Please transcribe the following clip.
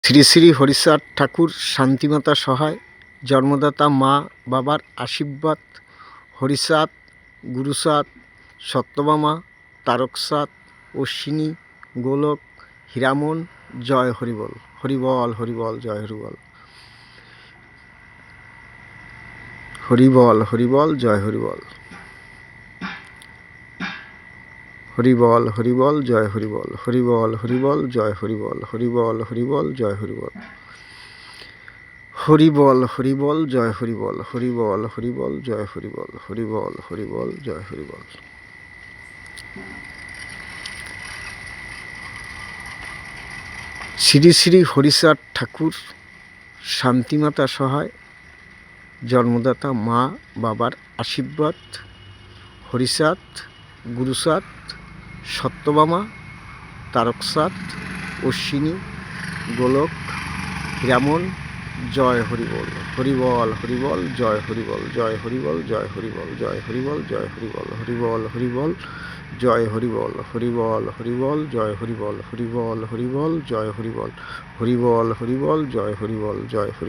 শ্রী শ্রী হরিচাঁদ ঠাকুর, শান্তিমাতা সহায়, জন্মদাতা মা বাবার আশীর্বাদ, হরিচাঁদ, গুরুচাঁদ, সত্যভামা, তারকচাঁদ, অশ্বিনী, গোলক, হীরামন। জয় হরিবল, হরিবল হরিবল, জয় হরিবল, হরিবল হরিবল, জয় হরিবল, হরিবল হরিবল, জয় হরিবল, হরিবল হরিবল, জয় হরিবল, হরিবল হরিবল, জয় হরিবল, হরিবল হরিবল, জয় হরিবল, হরিবল হরিবল, জয় হরিবল, হরিবল হরিবল, জয় হরিবল। শ্রী শ্রী হরিচাঁদ ঠাকুর, শান্তিমাতা সহায়, জন্মদাতা মা বাবার আশীর্বাদ, হরিচাঁদ, গুরুচাঁদ, সত্যভামা, তারকচাঁদ, অশ্বিনী, গোলক, হীরামন। জয় হরিবল, হরিবল হরিবল, জয় হরিবল, জয় হরিবল, জয় হরিবল, জয় হরিবল, জয় হরিবল, হরিবল হরিবল, জয় হরিবল, হরিবল হরিবল, জয় হরিবল, হরিবল হরিবল, জয় হরিবল, হরিবল হরিবল, জয় হরিবল, জয় হরি।